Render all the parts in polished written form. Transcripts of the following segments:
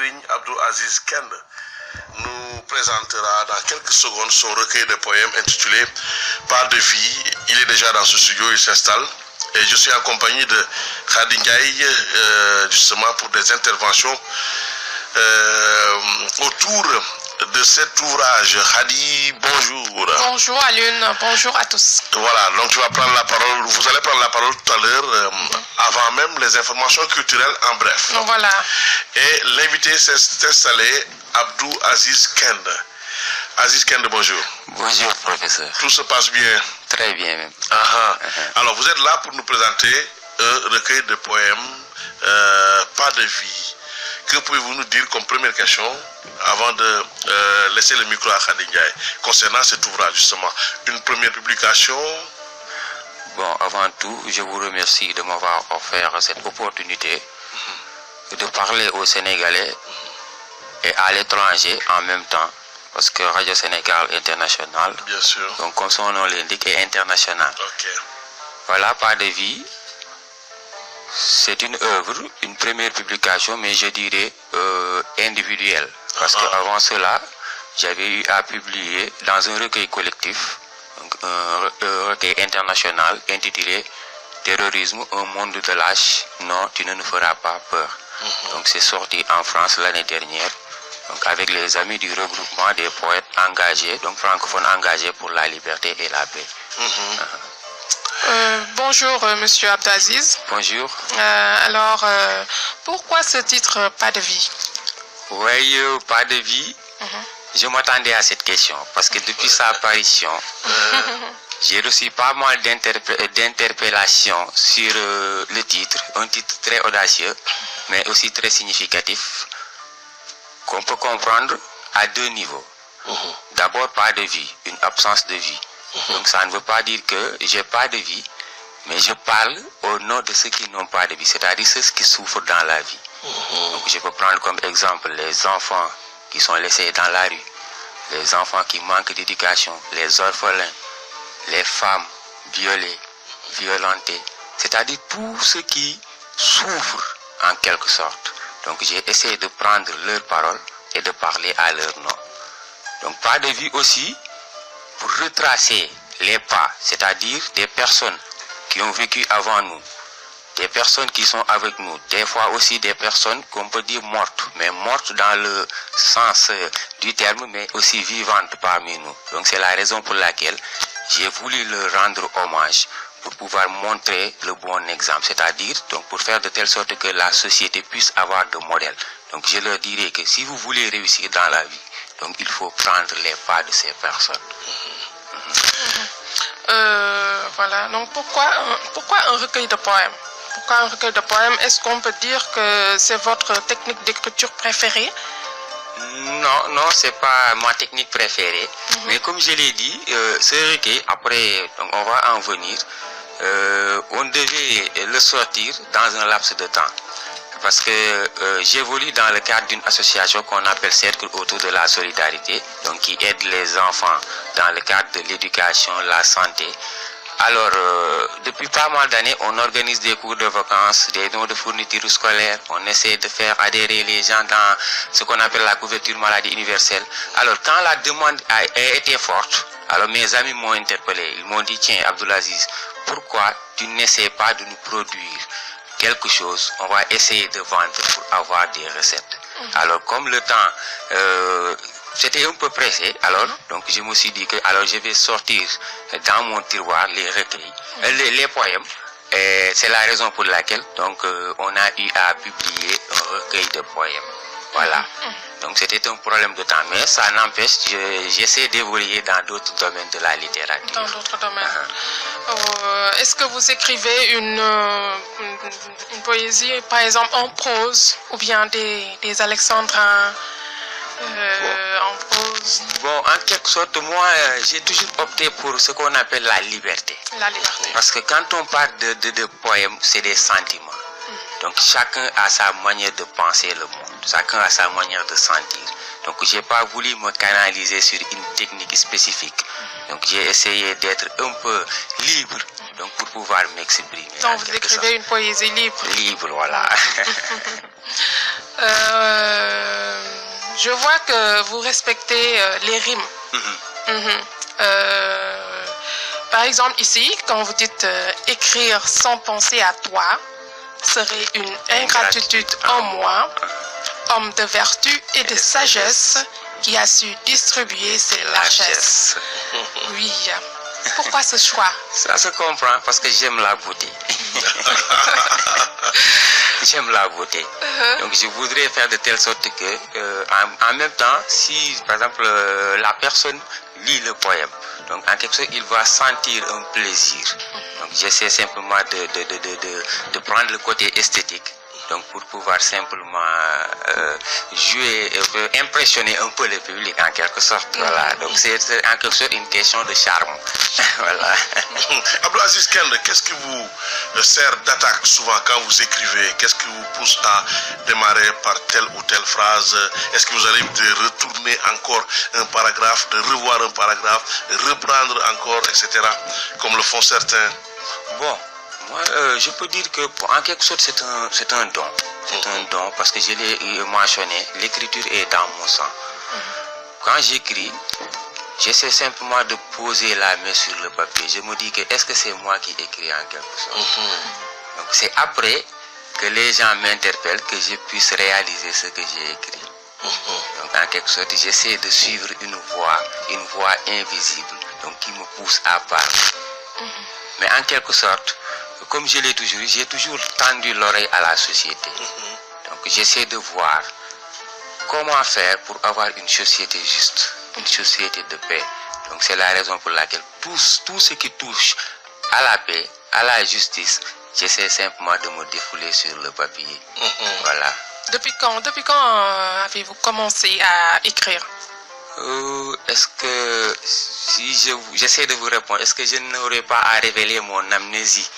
Serigne Abdou Aziz Kend nous présentera dans quelques secondes son recueil de poèmes intitulé Pas de vie. Il est déjà dans ce studio, il s'installe. Et je suis en compagnie de Khady Ndiaye, justement pour des interventions autour de cet ouvrage. Khady, bonjour. Bonjour Alioune, bonjour à tous. Voilà, donc tu vas prendre la parole, vous allez prendre la parole tout à l'heure, avant même les informations culturelles en bref. Voilà. Et l'invité s'est installé, Abdou Aziz Kend. Aziz Kend, bonjour. Bonjour professeur. Tout se passe bien? Très bien même. Alors vous êtes là pour nous présenter un recueil de poèmes, Pas de vie. Que pouvez-vous nous dire comme première question avant de laisser le micro à Khady Ndiaye concernant cet ouvrage justement? Une première publication? Bon, avant tout, je vous remercie de m'avoir offert cette opportunité de parler aux Sénégalais et à l'étranger en même temps, parce que Radio Sénégal International, Bien sûr. donc comme son nom l'indique, est international. Ok. Voilà, Pas de vie. C'est une œuvre, une première publication, mais je dirais individuelle. Parce qu'avant cela, j'avais eu à publier dans un recueil collectif, donc un recueil international intitulé Terrorisme, un monde de lâches, non, tu ne nous feras pas peur. Donc c'est sorti en France l'année dernière, donc avec les amis du regroupement des poètes engagés, donc francophones engagés pour la liberté et la paix. Bonjour Monsieur Abdou Aziz. Bonjour. Alors, pourquoi ce titre Pas de vie? Oui, Pas de vie. Je m'attendais à cette question parce que depuis sa apparition, j'ai reçu pas mal d'interpellations sur le titre, un titre très audacieux, mais aussi très significatif, qu'on peut comprendre à deux niveaux. D'abord, pas de vie, une absence de vie. Donc ça ne veut pas dire que j'ai pas de vie, mais je parle au nom de ceux qui n'ont pas de vie, c'est-à-dire ceux qui souffrent dans la vie. Donc je peux prendre comme exemple les enfants qui sont laissés dans la rue, les enfants qui manquent d'éducation, les orphelins, les femmes violées, violentées, c'est-à-dire tous ceux qui souffrent en quelque sorte. Donc j'ai essayé de prendre leurs paroles et de parler à leur nom. Donc pas de vie aussi pour retracer les pas, c'est-à-dire des personnes qui ont vécu avant nous, des personnes qui sont avec nous, des fois aussi des personnes qu'on peut dire mortes, mais mortes dans le sens du terme, mais aussi vivantes parmi nous. Donc c'est la raison pour laquelle j'ai voulu leur rendre hommage pour pouvoir montrer le bon exemple, c'est-à-dire donc pour faire de telle sorte que la société puisse avoir de modèles. Donc je leur dirais que si vous voulez réussir dans la vie, donc il faut prendre les pas de ces personnes. Voilà, donc pourquoi un recueil de poèmes? Pourquoi un recueil de poèmes? Est-ce qu'on peut dire que c'est votre technique d'écriture préférée? Non, c'est pas ma technique préférée. Mais comme je l'ai dit, ce recueil, après, donc on va en venir, on devait le sortir dans un laps de temps. Parce que j'évolue dans le cadre d'une association qu'on appelle Cercle autour de la solidarité, donc qui aide les enfants dans le cadre de l'éducation, la santé. Alors, depuis pas mal d'années, on organise des cours de vacances, des dons de fournitures scolaires, on essaie de faire adhérer les gens dans ce qu'on appelle la couverture maladie universelle. Alors, quand la demande a été forte, alors mes amis m'ont interpellé, ils m'ont dit, tiens Abdou Aziz, pourquoi tu n'essaies pas de nous produire quelque chose, on va essayer de vendre pour avoir des recettes. Alors comme le temps c'était un peu pressé, alors donc je me suis dit que alors je vais sortir dans mon tiroir les recueils, les poèmes. C'est la raison pour laquelle donc on a eu à publier un recueil de poèmes. Voilà. Donc c'était un problème de temps, mais ça n'empêche, j'essaie d'évoluer dans d'autres domaines de la littérature. Dans d'autres domaines. Est-ce que vous écrivez une poésie, par exemple en prose, ou bien des alexandrins en prose? Bon, en quelque sorte, moi, j'ai toujours opté pour ce qu'on appelle la liberté. La liberté. Parce que quand on parle de poèmes, c'est des sentiments. Donc chacun a sa manière de penser le monde, chacun a sa manière de sentir. Donc j'ai pas voulu me canaliser sur une technique spécifique. Donc j'ai essayé d'être un peu libre, donc pour pouvoir m'exprimer. Donc vous écrivez une poésie libre. Libre, voilà. Je vois que vous respectez les rimes. Par exemple, ici, quand vous dites écrire sans penser à toi, serait une ingratitude en moi, homme de vertu et de sagesse, qui a su distribuer ses largesses. Oui. Pourquoi ce choix? Ça se comprend parce que j'aime la beauté. J'aime la beauté. Donc je voudrais faire de telle sorte que, en même temps, si par exemple la personne lit le poème, donc en quelque sorte il va sentir un plaisir. Donc j'essaie simplement de prendre le côté esthétique. Donc pour pouvoir simplement jouer, impressionner un peu le public en quelque sorte. Voilà. Donc c'est en quelque sorte une question de charme. Voilà. Abdou Aziz Kende, qu'est-ce qui vous sert d'attaque souvent quand vous écrivez? Qu'est-ce qui vous pousse à démarrer par telle ou telle phrase? Est-ce que vous arrive de retourner encore un paragraphe, de revoir un paragraphe, de reprendre encore, etc. comme le font certains? Bon. Moi, je peux dire que en quelque sorte c'est un don. C'est un don parce que je l'ai mentionné, l'écriture est dans mon sang. Quand j'écris, j'essaie simplement de poser la main sur le papier. Je me dis que est-ce que c'est moi qui écris en quelque sorte. Donc c'est après que les gens m'interpellent que je puisse réaliser ce que j'ai écrit. Donc en quelque sorte, j'essaie de suivre une voie invisible, donc qui me pousse à parler. Mais en quelque sorte, comme je l'ai toujours, j'ai toujours tendu l'oreille à la société. Donc j'essaie de voir comment faire pour avoir une société juste, une société de paix. Donc c'est la raison pour laquelle tout ce qui touche à la paix, à la justice, j'essaie simplement de me défouler sur le papier. Voilà. Depuis quand avez-vous commencé à écrire? Est-ce que si j'essaie de vous répondre, est-ce que je n'aurais pas à révéler mon amnésie?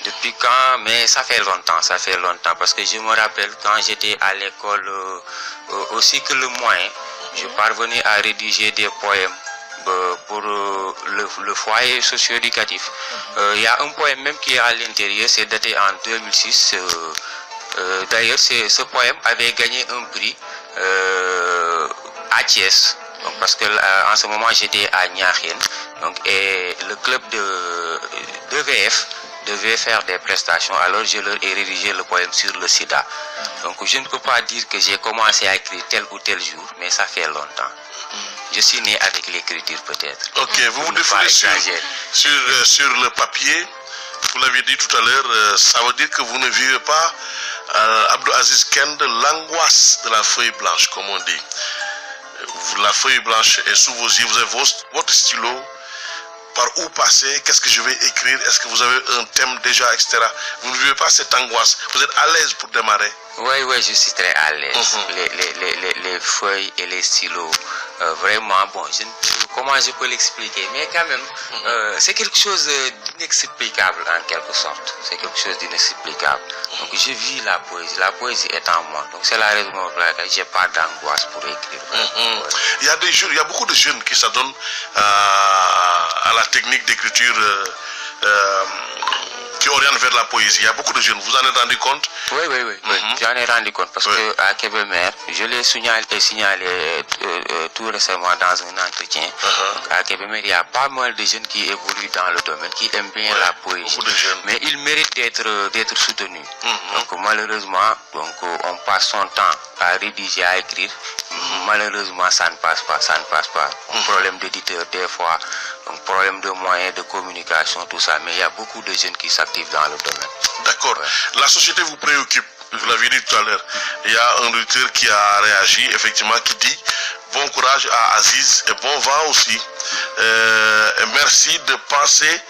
Depuis quand? Mais ça fait longtemps parce que je me rappelle quand j'étais à l'école au cycle moyen, je parvenais à rédiger des poèmes pour le foyer socio-éducatif. Il y a un poème même qui est à l'intérieur, c'est daté en 2006. D'ailleurs, ce poème avait gagné un prix à Thiès. Donc, parce que en ce moment j'étais à Niakhine, donc et le club de VF devait faire des prestations, alors je leur ai rédigé le poème sur le sida. Donc je ne peux pas dire que j'ai commencé à écrire tel ou tel jour, mais ça fait longtemps. Je suis né avec l'écriture peut-être. Ok, vous vous défoulez sur le papier, vous l'avez dit tout à l'heure, ça veut dire que vous ne vivez pas, Abdou Aziz Kende, l'angoisse de la feuille blanche, comme on dit. La feuille blanche est sous vos yeux, vous avez votre stylo, par où passer, qu'est-ce que je vais écrire, est-ce que vous avez un thème déjà, etc. Vous ne vivez pas cette angoisse, vous êtes à l'aise pour démarrer? Oui, je suis très à l'aise. Les feuilles et les stylos, vraiment, bon, comment je peux l'expliquer, mais quand même, c'est quelque chose d'inexplicable en quelque sorte. C'est quelque chose d'inexplicable. Donc je vis la poésie est en moi. Donc c'est la raison pour laquelle je n'ai pas d'angoisse pour écrire. Il y a beaucoup de jeunes qui s'adonnent à la technique d'écriture qui oriente vers la poésie. Il y a beaucoup de jeunes, vous en êtes rendu compte? Oui, j'en ai rendu compte parce que à Kébémer, je l'ai signalé tout récemment dans un entretien. À Kébémer, il y a pas mal de jeunes qui évoluent dans le domaine, qui aiment bien la poésie, mais ils méritent d'être soutenus. Donc malheureusement, on passe son temps à rédiger, à écrire. Malheureusement, ça ne passe pas. Un problème d'éditeur des fois, un problème de moyens de communication, tout ça. Mais il y a beaucoup de jeunes qui s'activent dans le domaine. D'accord. La société vous préoccupe. Vous l'avez dit tout à l'heure. Il y a un auditeur qui a réagi, effectivement, qui dit bon courage à Aziz et bon vent aussi. Et merci de penser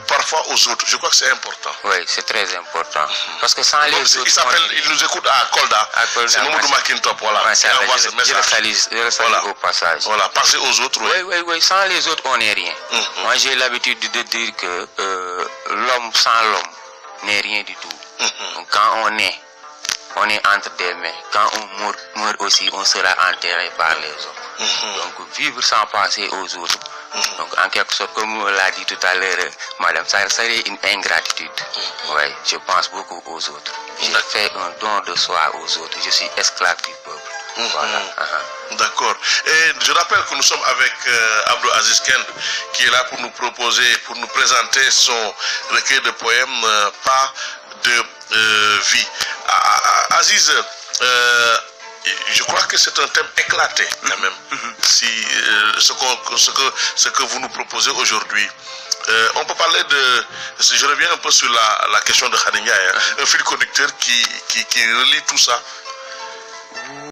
parfois aux autres. Je crois que c'est important. Oui, c'est très important. Parce que sans les autres... Il nous écoute à Kolda. C'est Mamadou Makintop, voilà. Ouais, je le salue au passage. Voilà, penser aux autres. Oui, sans les autres, on n'est rien. Moi, j'ai l'habitude de dire que l'homme sans l'homme n'est rien du tout. Donc, quand on est entre des mains. Quand on meurt aussi, on sera enterré par les hommes. Donc, vivre sans penser aux autres, Donc, en quelque sorte, comme l'a dit tout à l'heure, madame, ça serait une ingratitude. Ouais, je pense beaucoup aux autres. Je fais un don de soi aux autres. Je suis esclave du peuple. Voilà. D'accord. Et je rappelle que nous sommes avec Abdou Aziz Kend, qui est là pour nous proposer, pour nous présenter son recueil de poèmes Pas de vie. Aziz, je crois que c'est un thème éclaté quand même. Si ce que vous nous proposez aujourd'hui. On peut parler de... Je reviens un peu sur la question de Khady Ndiaye, un fil conducteur qui relie tout ça